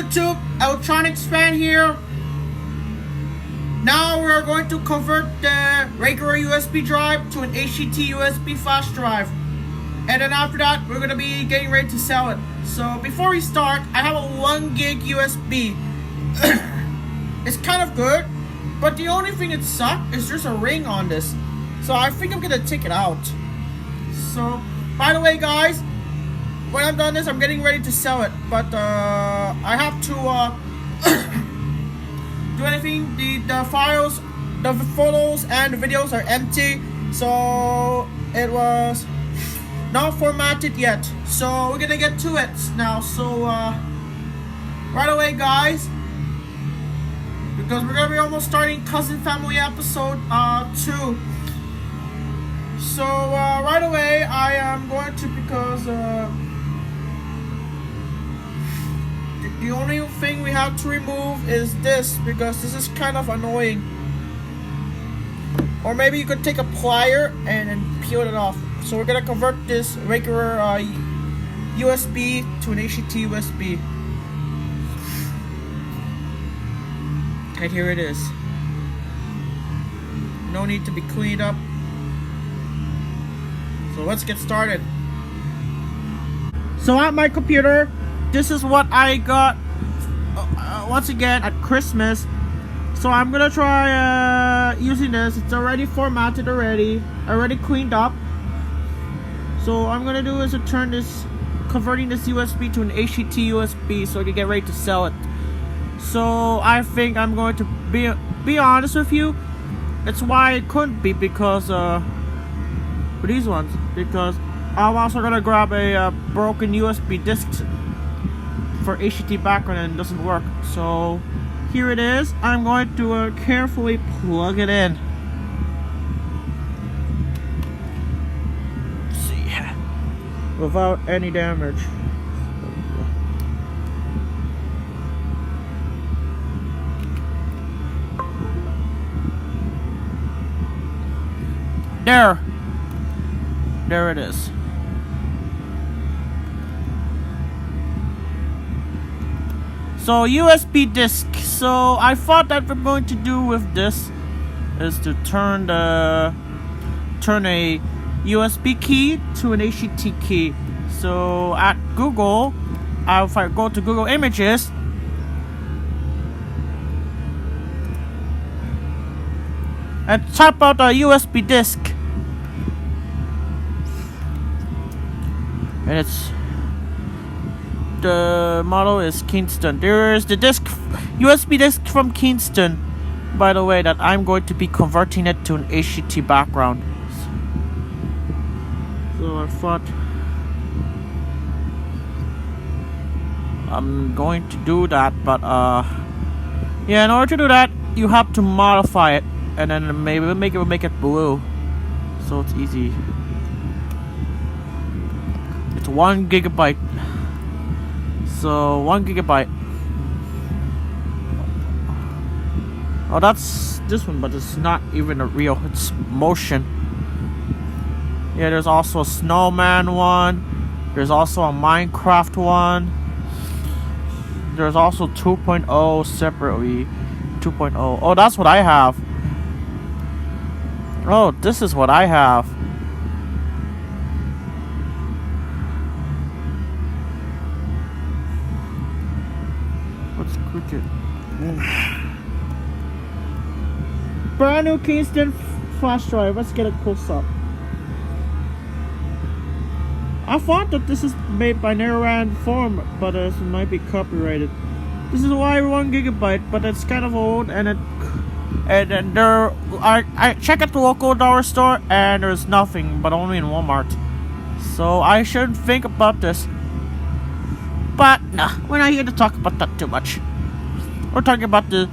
YouTube, electronics fan here. Now we're going to convert the regular USB drive to an Hdt USB flash drive. And then after that, we're going to be getting ready to sell it. So before we start, I have a 1 gig USB. It's kind of good, but the only thing that sucks is there's a ring on this. So I think I'm going to take it out. So, by the way guys, when I'm done this, I'm getting ready to sell it. But I have to do anything. The files, the photos and the videos are empty. So it was not formatted yet. So we're gonna get to it now. So right away guys, because we're gonna be almost starting Cousin Family episode 2. So right away I am going to, because the only thing we have to remove is this, because this is kind of annoying. Or maybe you could take a plier and then peel it off. So we're gonna convert this regular USB to an Hdt USB. And here it is. No need to be cleaned up. So let's get started. So at my computer, this is what I got once again at Christmas. So I'm gonna try using this. It's already formatted already cleaned up. So I'm gonna do is to turn this, converting this USB to an Hdt USB so I can get ready to sell it. So I think I'm going to be honest with you. That's why it couldn't be, because for these ones, because I'm also gonna grab a broken USB disc for Hdt Background and it doesn't work. So here it is. I'm going to carefully plug it in. Let's see, without any damage. There it is. So USB disc. So I thought that we're going to do with this is to turn a USB key to an Hdt key. So at Google, if I go to Google Images, and type out a USB disc, and it's the model is Kingston. There is the disc, USB disc from Kingston, by the way, that I'm going to be converting it to an Hdt Background. So I thought I'm going to do that, but yeah, in order to do that, you have to modify it, and then maybe make it blue, so it's easy. It's 1 gigabyte. So 1 gigabyte. Oh, that's this one, but it's not even a real. It's motion. Yeah, there's also a snowman one. There's also a Minecraft one. There's also 2.0 separately. 2.0. Oh, that's what I have. Oh, this is what I have. Let's click it. Brand new Kingston flash drive. Let's get a close up. I thought that this is made by Neverland Form, but it might be copyrighted. This is why 1 gigabyte, but it's kind of old, and I check at the local dollar store and there's nothing, but only in Walmart. So I shouldn't think about this. But nah, we're not here to talk about that too much. We're talking about the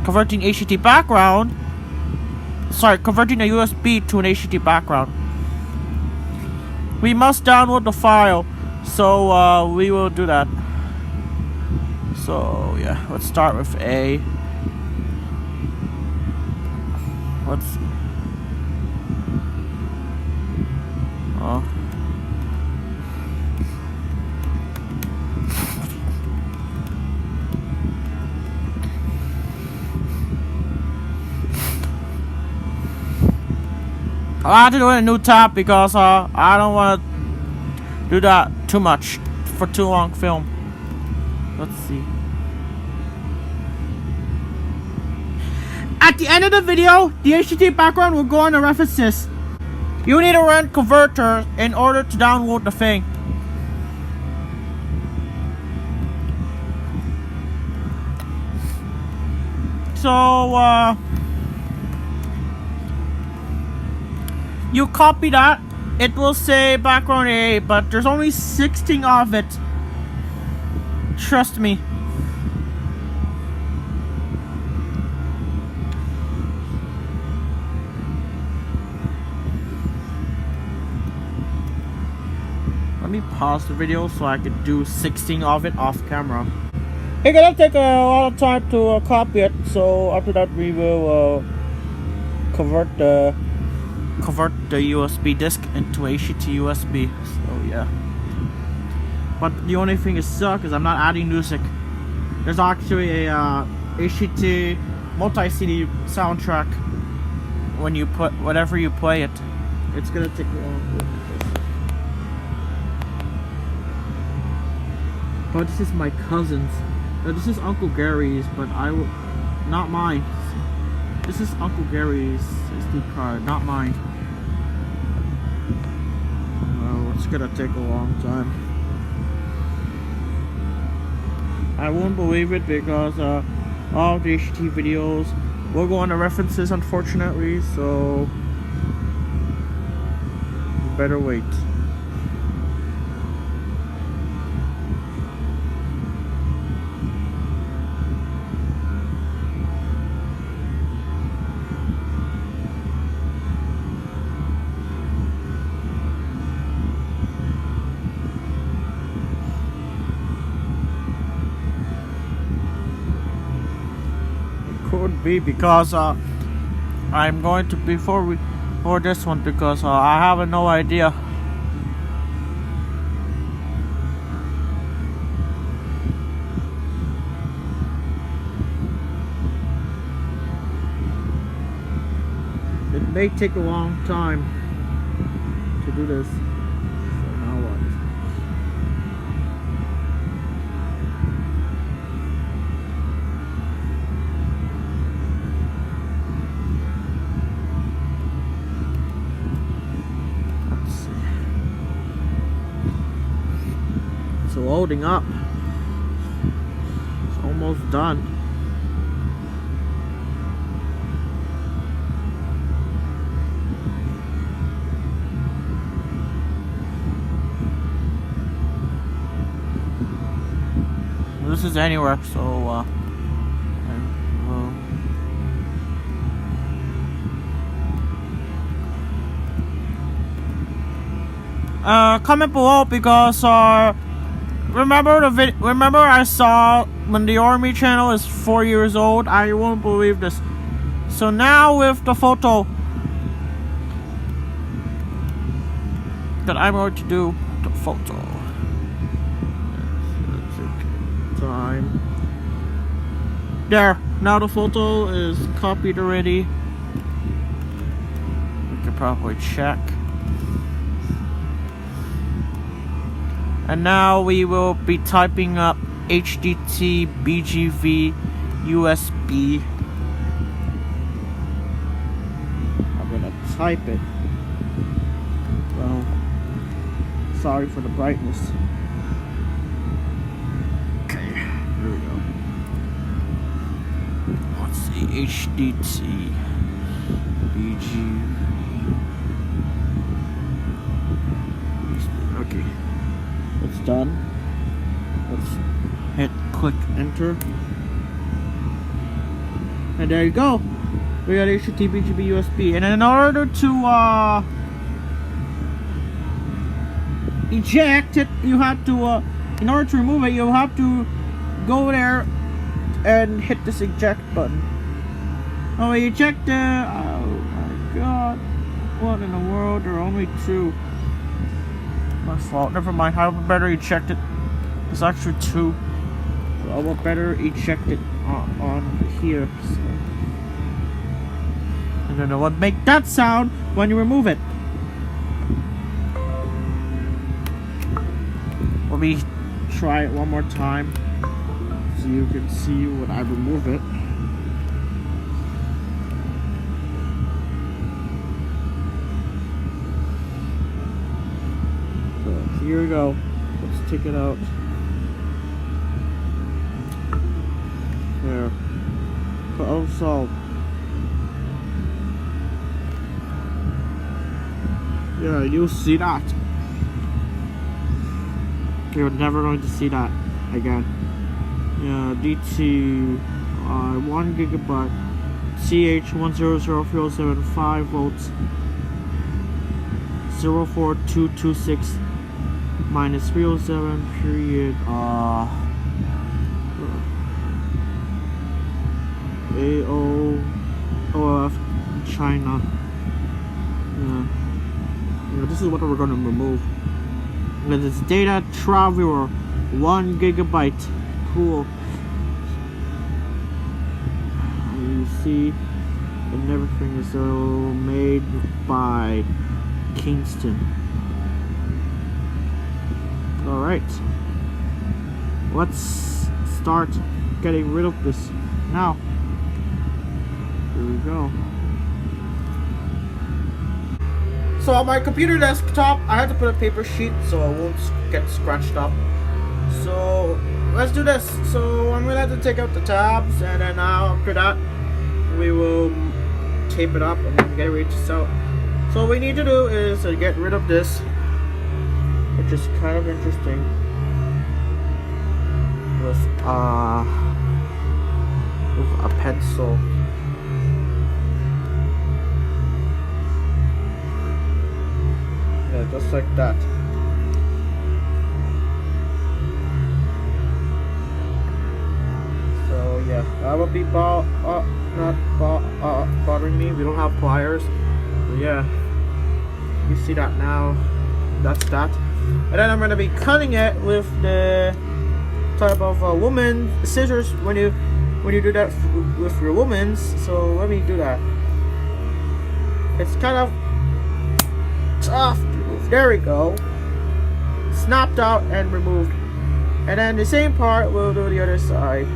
converting Hdt Background. Sorry, converting a USB to an Hdt Background. We must download the file, so we will do that. So yeah, let's start with A. Let's. I have to do a new tab because I don't want to do that too much for too long film. Let's see. At the end of the video, the Hdt background will go on the references. You need to run converter in order to download the thing. So you copy that. It will say background A, but there's only 16 of it. Trust me. Let me pause the video so I can do 16 of it off camera. It's gonna take a lot of time to copy it, so after that we will convert the USB disk into HDT USB. So yeah. But the only thing is suck is I'm not adding music. There's actually a HDT multi-CD soundtrack when you put whatever you play it. It's gonna take long. But this is my cousin's. This is Uncle Gary's, but not mine. This is Uncle Gary's SD card, not mine. Well, it's gonna take a long time. I won't believe it because all the HT videos will go on the references, unfortunately, so you better wait. Could be because I'm going to before this one because I have no idea. It may take a long time to do this. So now what? It's loading up. It's almost done. This is anywhere, so comment below because remember I saw when the Army channel is 4 years old. I won't believe this. So now with the photo that I'm going to do the photo. Time. There. Now the photo is copied already. We can probably check. And now we will be typing up HDT BGV USB. I'm gonna type it. Well, sorry for the brightness. Okay, here we go. Let's see, HDT BGV. Okay. It's done. Let's hit click enter. And there you go. We got HDT BGB USB. And in order to eject it, you have to in order to remove it, you have to go there and hit this eject button. Oh, eject the oh my god. What in the world? There are only two. My fault. Never mind. I would better eject it. There's actually two. So I will better eject it on here. So. And then it will make that sound when you remove it. Let me try it one more time so you can see when I remove it. So here we go. Let's take it out. There. But also, yeah, you'll see that. You're never going to see that again. Yeah, DT 1 gigabyte CH100307 5 volts 04226 minus 307 period AOF China. Yeah, this is what we're going to remove. And it's data traveler 1 gigabyte. Cool. You see, and everything is made by Kingston. Alright, let's start getting rid of this now. Here we go. So on my computer desktop, I had to put a paper sheet so it won't get scratched up. So let's do this. So I'm gonna have to take out the tabs, and then after that we will tape it up and then get ready to sell. So what we need to do is get rid of this, which is kind of interesting, with a pencil. Yeah, just like that. So yeah, that would be not bothering me. We don't have pliers. So yeah, you see that now. That's that. And then I'm gonna be cutting it with the type of woman scissors when you do that with your woman's. So let me do that. It's kind of tough. There we go. Snapped out and removed. And then the same part we'll do the other side.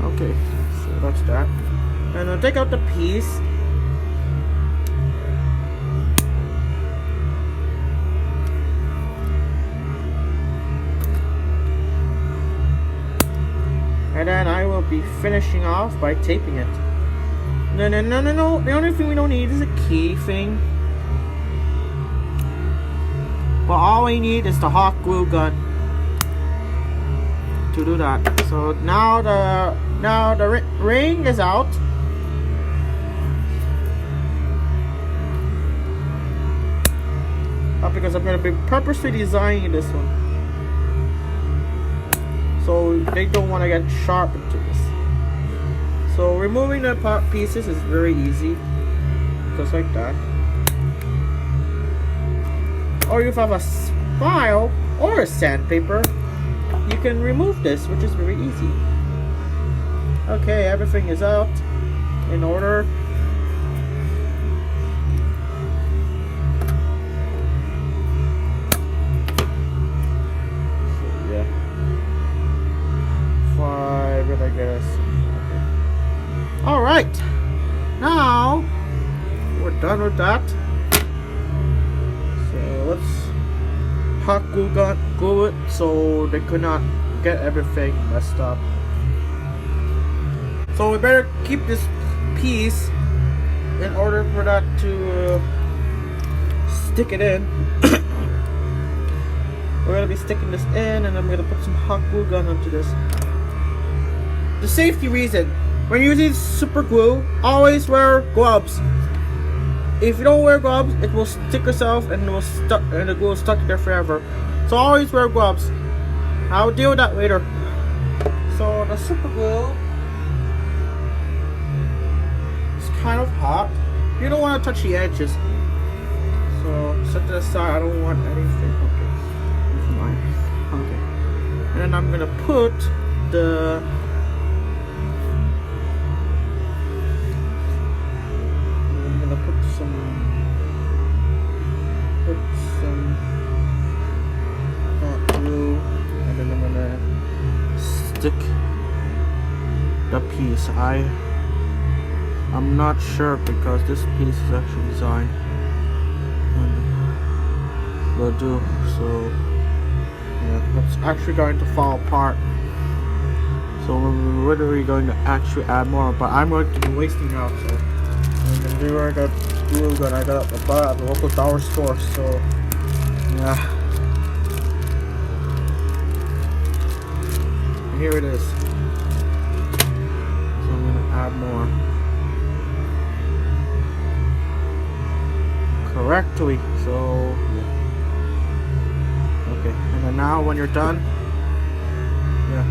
Okay, so that's that. And I'll take out the piece. And then I will be finishing off by taping it. No. The only thing we don't need is a key thing. But all we need is the hot glue gun to do that. So now the ring is out. Because I'm going to be purposely designing this one, so they don't want to get sharp into this. So removing the pieces is very easy, just like that. Or if you have a file or a sandpaper, you can remove this, which is very easy. Okay, everything is out in order. I guess. Okay. All right, now we're done with that. So let's hot glue it so they could not get everything messed up. So we better keep this piece in order for that to stick it in. We're gonna be sticking this in, and I'm gonna put some hot glue gun onto this. The safety reason, when using super glue, always wear gloves. If you don't wear gloves, it will stick yourself and it will stuck, and the glue will stuck there forever. So always wear gloves. I'll deal with that later. So the super glue is kind of hot. You don't want to touch the edges. So set that aside. I don't want anything. Okay, it's fine. Okay, and then I'm gonna put the I'm gonna put some hot glue, and then I'm gonna stick the piece. I'm not sure because this piece is actually designed and will do so. Yeah, it's actually going to fall apart. So we're literally going to actually add more, but I'm going to be wasting out. So I'm gonna do where I got glue gun. I got a buy at the local dollar store. So yeah, and here it is. So I'm gonna add more correctly. So yeah. Okay, and then now when you're done, yeah.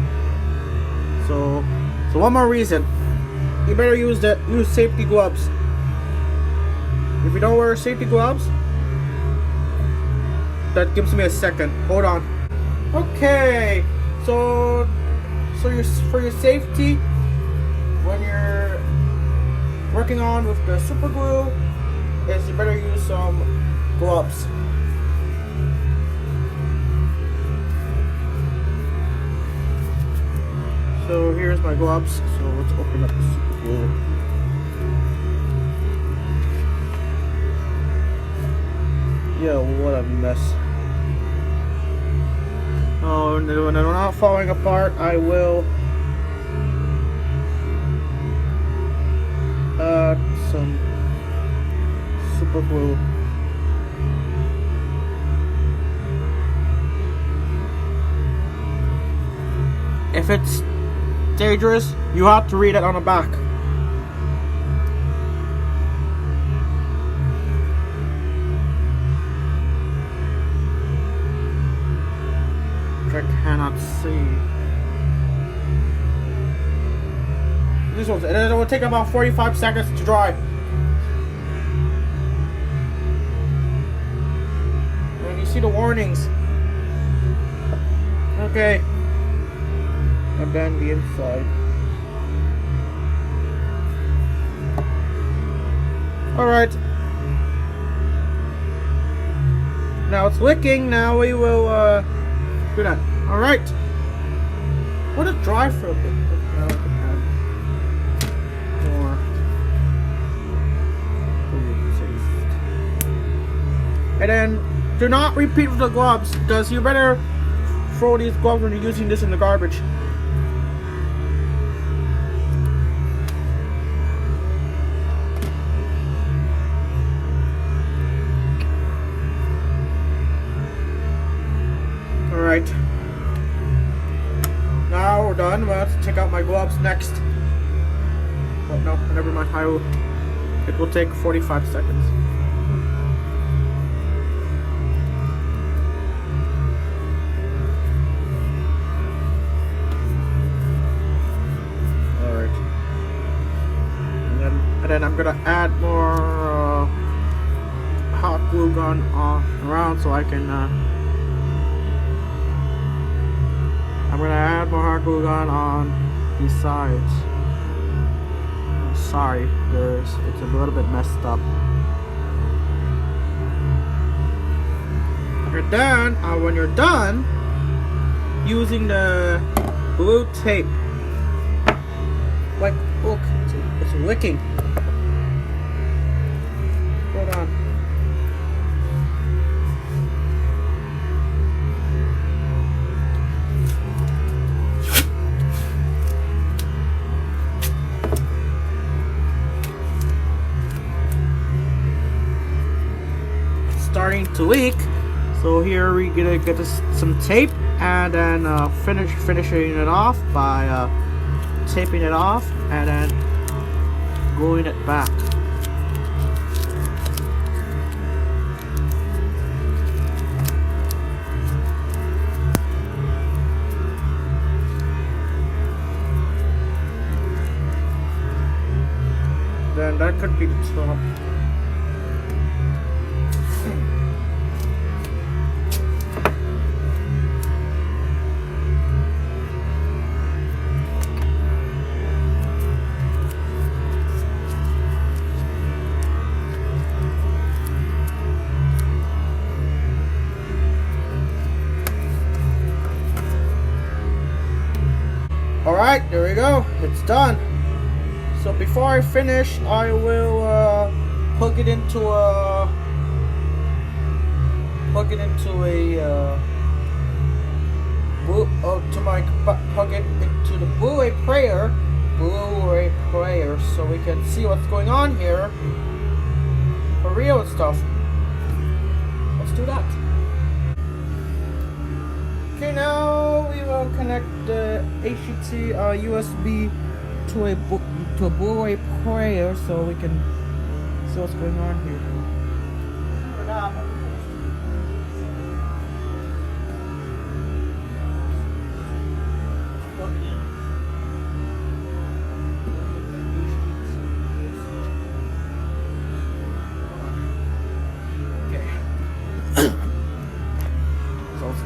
So one more reason, you better use safety gloves. If you don't wear safety gloves, that gives me a second. Hold on. Okay, so for your safety, when you're working on with the super glue, is you better use some gloves. So here's my gloves. So let's open up the super glue. Yeah, what a mess. Oh, and when I'm not falling apart, I will add some super glue. If it's dangerous, you have to read it on the back. I cannot see. This one, and it will take about 45 seconds to dry. And you see the warnings. Okay. And then the inside. Alright. Now it's licking. Now we will do that. Alright. Let it dry for a bit. Now I can add more paste. And then do not repeat with the gloves, because you better throw these gloves when you're using this in the garbage. Alright. Now we're done. Let's take out my gloves next. Oh no, never mind. It will take 45 seconds. Alright. And then I'm gonna add more hot glue gun around so I can I'm gonna add more hot glue gun on these sides. Sorry, it's a little bit messed up. You're done. When you're done using the blue tape, like look, it's licking. Hold on. Starting to leak, so here we're gonna get some tape and then finishing it off by taping it off and then gluing it back. Then that could be the top. Alright, there we go. It's done. So before I finish, I will plug it into a plug it into the Blu-ray player, so we can see what's going on here for real and stuff. Let's do that. Okay, now we will connect the HDT USB to a Blu-ray player, so we can see what's going on here.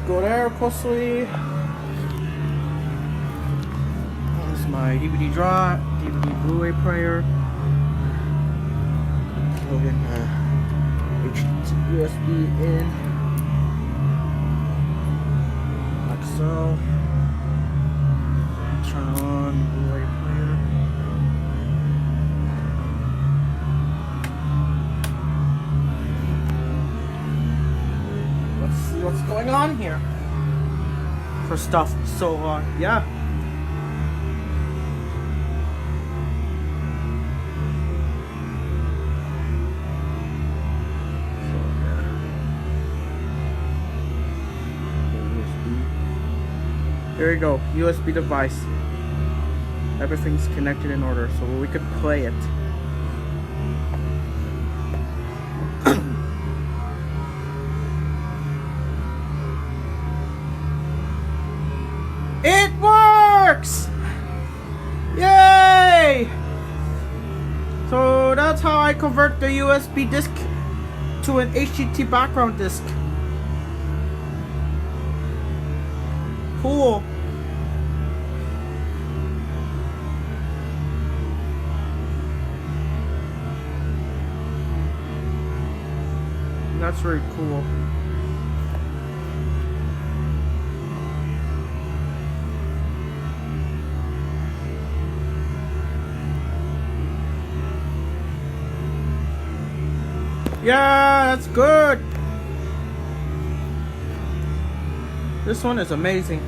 Go there closely. This is my DVD drive, DVD Blu-ray player. Plug in USB in, like so. Turn on Blu-ray player. Let's see what's going on here for stuff. So yeah. There you go, USB device. Everything's connected in order, so we could play it. It works! Yay! So that's how I convert the USB disc to an Hdt background disc. Cool. That's very cool. Yeah, that's good. This one is amazing.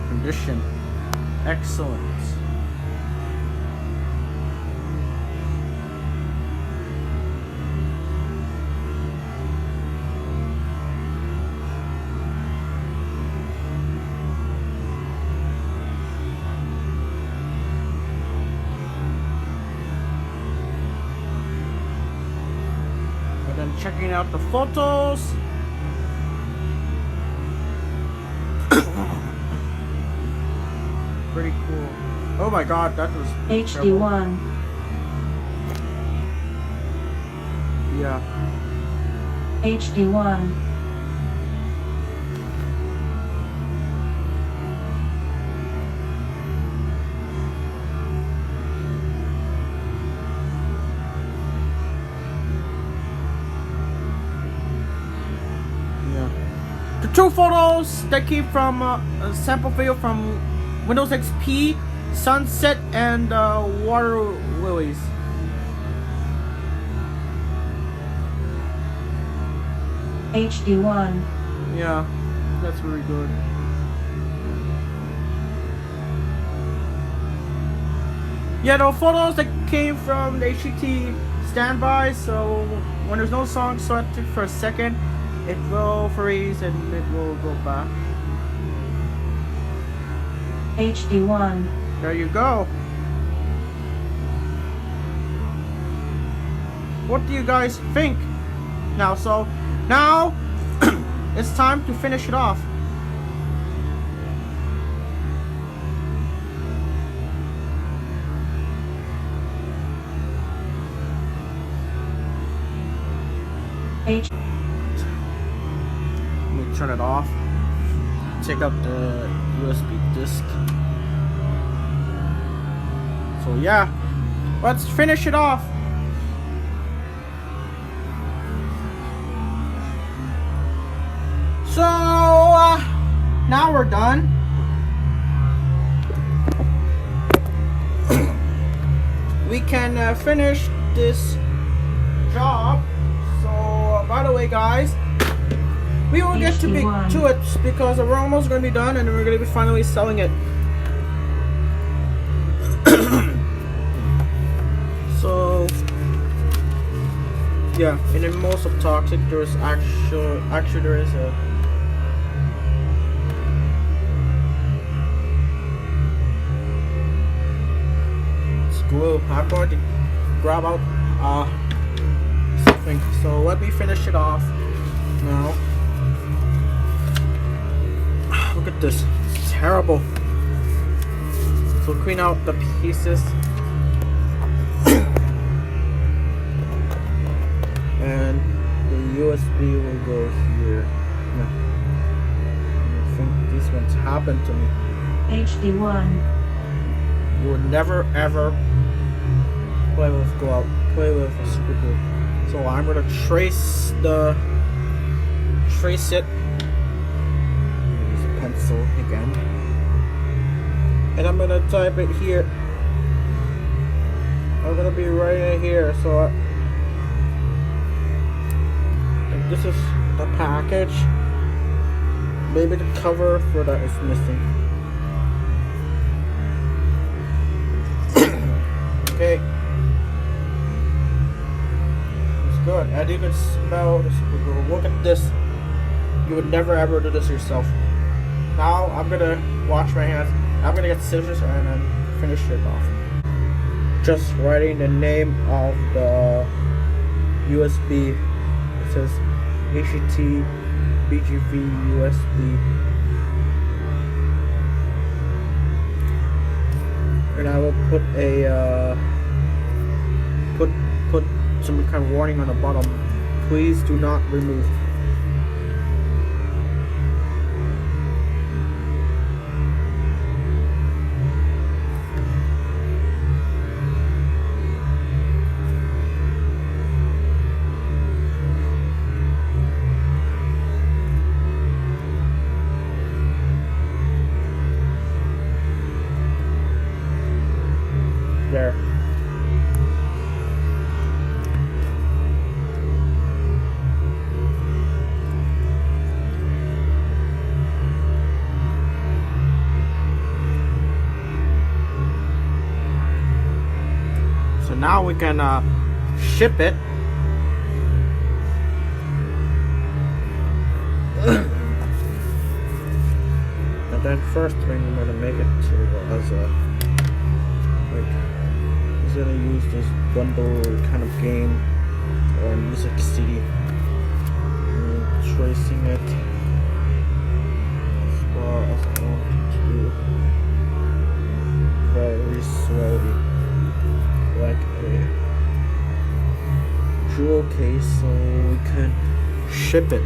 Condition. Excellent. And then checking out the photos. Pretty cool. Oh my god, that was HD1. Yeah. HD1. Yeah. The two photos that came from a sample video from Windows XP, sunset, and water lilies. HD1. Yeah, that's really good. Yeah, the photos that came from the HDT standby, so when there's no song selected for a second, it will freeze and it will go back. HD1. There you go. What do you guys think? Now it's time to finish it off. H. Let me turn it off. Take out the USB disk. So yeah, let's finish it off. So now we're done. We can finish this job. So by the way, guys, we will get to it because we're almost going to be done and we're going to be finally selling it. So yeah, in the most of toxic, there's actually there is a glue. I'm going to grab out something. So let me finish it off now. Look at this. It's terrible. So clean out the pieces. And the USB will go here. No. I think these ones happened to me. HD1. You would never ever play with a super glue. So I'm gonna trace it. Use a pencil again, and I'm gonna type it here. I'm gonna be right in here. So this is the package. Maybe the cover for that is missing. Okay. It's good. And you can smell the super glue. Look at this. You would never ever do this yourself. Now I'm gonna wash my hands. I'm gonna get scissors and then finish it off. Just writing the name of the USB. It says Hdt USB. And I will put a put some kind of warning on the bottom. Please do not remove. There. So now we can ship it. And then first thing I'm gonna make it to as a gonna use this bundle kind of game or music CD. Tracing it as well as I want to do very slowly, like a jewel case, so we can ship it.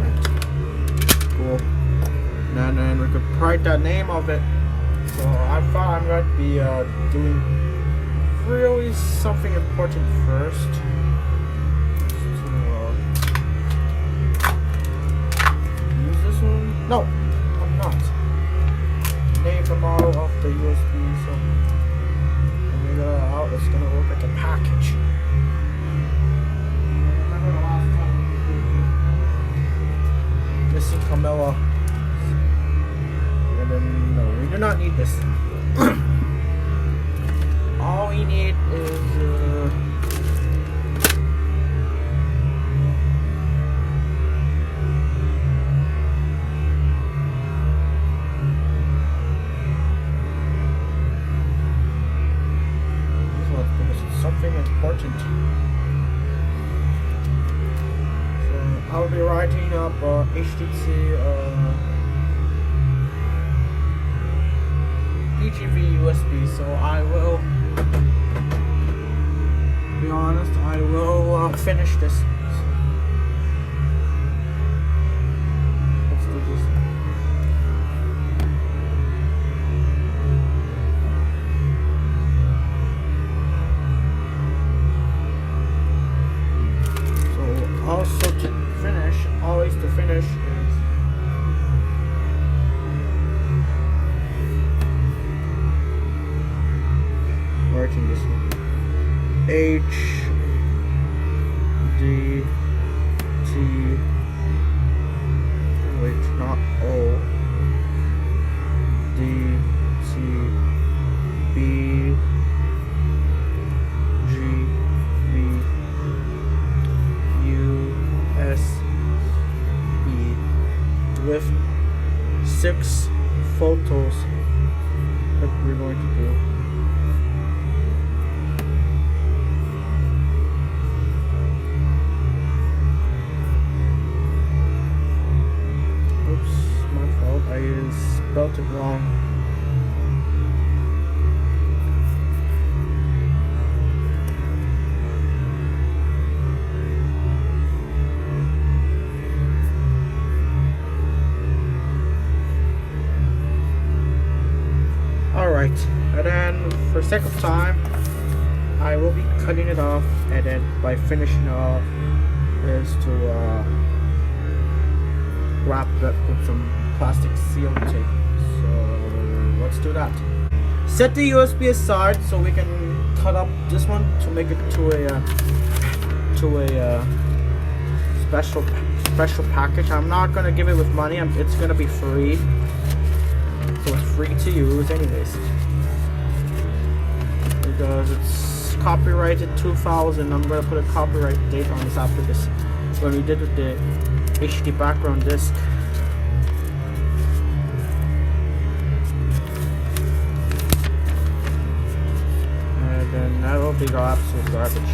Right. Cool. And then we could write the name of it. So I thought I'm going to be doing really something important first. Use this one? No, I'm not. Name the model of the USB. So when we go out, it's going to look like a package. Remember the last time we did missing Camilla. No, we do not need this. All we need is important. So I'll be writing up HTC DGV USB. So I will be honest. I will finish this. Let's do this. Also to finish, always to finish is writing this one. HDT, wait, not O, DTB with 6 photos that we're going to do. Oops, my fault. I spelled it wrong. Alright, and then for sake of time, I will be cutting it off, and then by finishing off is to wrap it with some plastic seal tape. So let's do that. Set the USB aside so we can cut up this one to make it to a special package. I'm not gonna give it with money. It's gonna be free. So it's free to use anyways, because it's copyrighted 2000. I'm gonna put a copyright date on this after this, when we did with the Hdt Background disc. And then that will be the absolute garbage.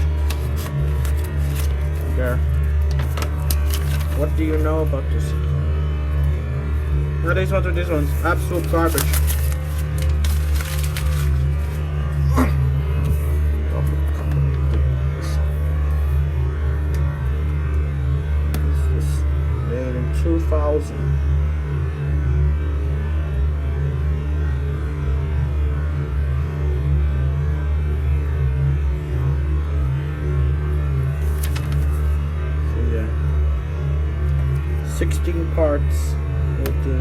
There. What do you know about this? No, these ones are these ones. Absolute garbage. This is made in 2000. So yeah. 16 parts. Will do.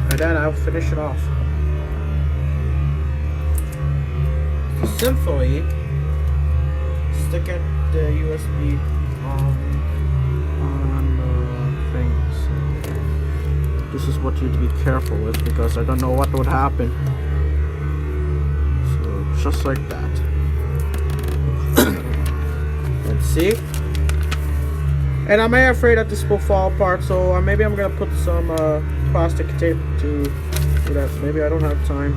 And then I'll finish it off. Simply stick it the USB on things. This is what you need to be careful with, because I don't know what would happen. So just like that. Let's see. And I'm afraid that this will fall apart, so maybe I'm gonna put some plastic tape to do that. Maybe I don't have time.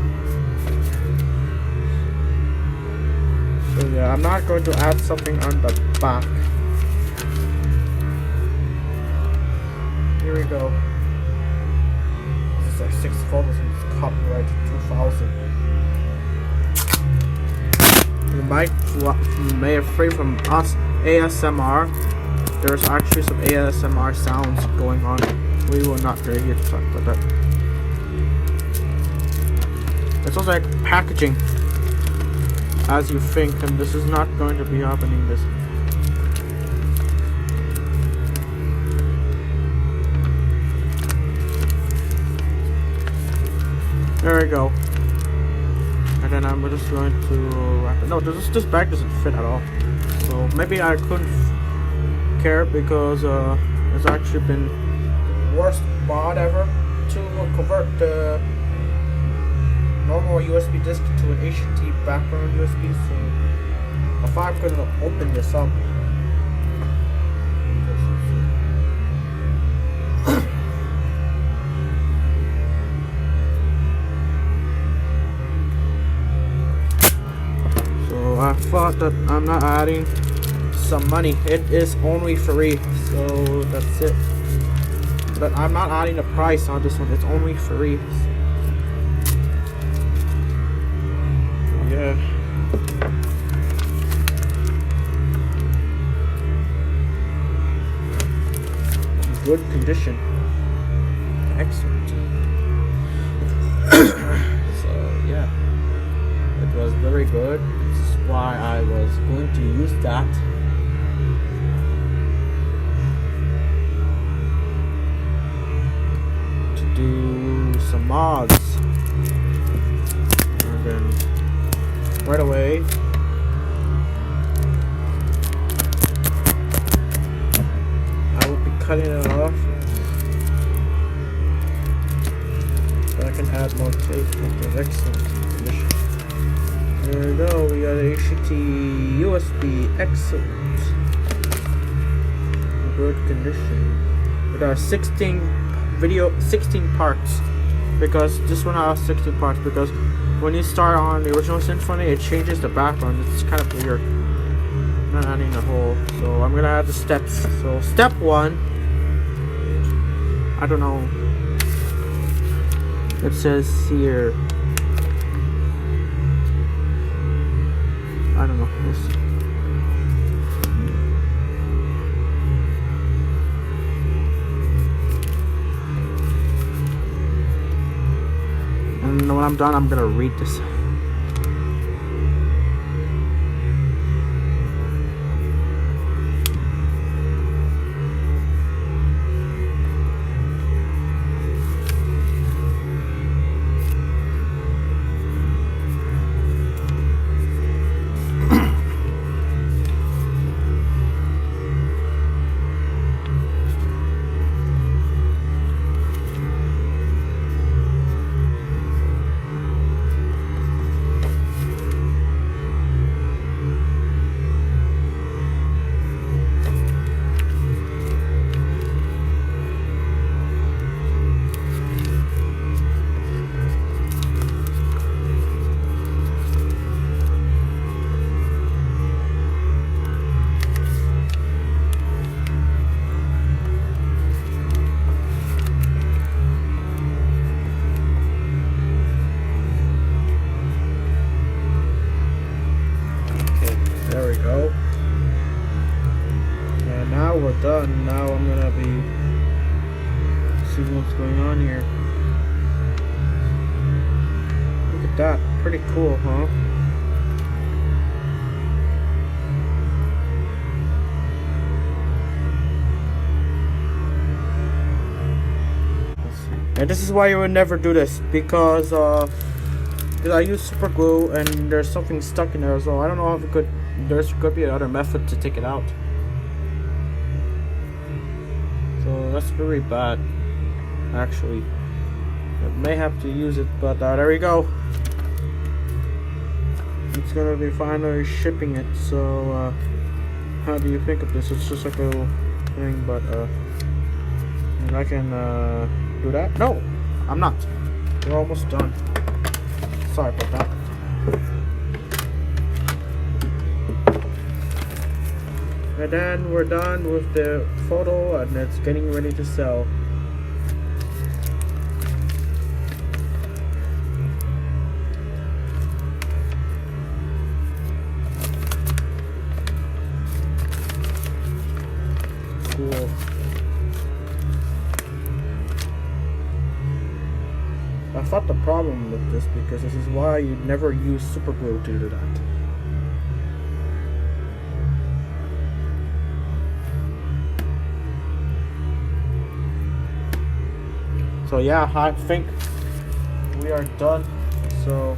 So yeah, I'm not going to add something on the back. Here we go. This is like 6 photos and it's copyrighted 2000. You may have heard from us ASMR. There's actually some ASMR sounds going on. We will not go here to talk about that. It's also like packaging, as you think, and this is not going to be happening. This. There we go. And then I'm just going to wrap it. No, this bag doesn't fit at all. So maybe I couldn't care, because it's actually been the worst mod ever to convert the normal USB disk to an Hdt Background USB. So if I'm going to open this up, not that I'm not adding some money. It is only free, so that's it. But I'm not adding a price on this one. It's only free. Yeah. Good condition. Excellent. So yeah, it was very good. This is why I was going to use that. To do some mods. And then right away cutting it off so I can add more tape. Okay, excellent condition. There we go, we got Hdt USB, excellent. Good condition. We got 16 parts, because this one has 16 parts, because when you start on the original Symphony it changes the background. It's kind of weird. I'm not adding a whole, so I'm gonna add the steps. So step 1, I don't know. It says here. I don't know. We'll see. And when I'm done, I'm gonna read this. We're done. Now I'm gonna be seeing what's going on here. Look at that, pretty cool, huh? And this is why you would never do this, because I use super glue and there's something stuck in there, so I don't know if it could. There's could be another method to take it out. So that's very bad, actually. I may have to use it, but there we go. It's gonna be finally shipping it. So how do you think of this? It's just like a little thing, but and I can do that. No, I'm not. We're almost done. Sorry about that. And then we're done with the photo and it's getting ready to sell. Cool. I thought the problem with this, because this is why you never use super glue to do that. So yeah, I think we are done. So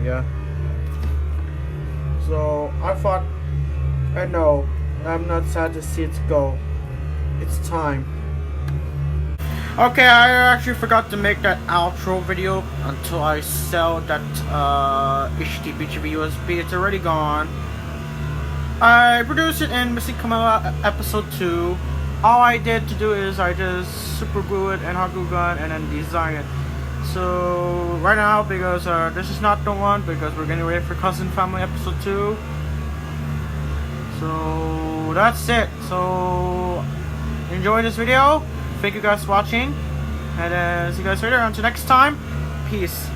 yeah. So I know, I'm not sad to see it go. It's time. Okay, I actually forgot to make that outro video until I sell that Hdt USB. It's already gone. I produced it in Missing Kamala episode 2. All I did to do is I just super glue it and hot glue gun and then design it. So right now, because this is not the one, because we're getting ready for Cousin Family episode 2. So that's it. So enjoy this video. Thank you guys for watching, and see you guys later. Until next time, peace.